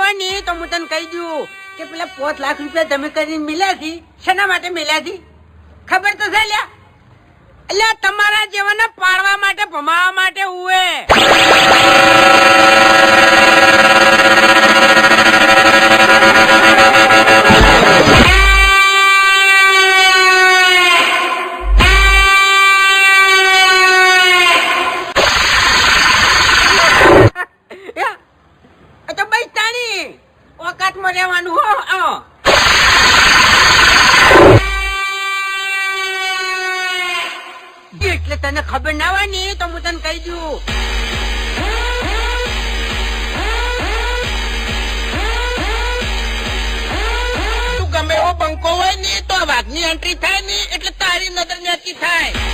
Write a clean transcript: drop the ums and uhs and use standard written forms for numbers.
હોય ને તો હું તને કહી દઉં કે પેલા 5 લાખ રૂપિયા તમે કરીને મિલ્યા છે શેના માટે મિલ્યા છે ખબર તો છે લ્યા એટલે તમારા જેવાને પાડવા માટે ભમાવા માટે હુએ તો ભાઈ તાણી ઓકાતમાં રહેવાનું હો એટલે તને ખબર ના હોય ને તો હું તને કહી દઉં તું ગમે એવો બંકો હોય ને તો વાઘની એન્ટ્રી થાય ને એટલે તારી નજર નેચી થાય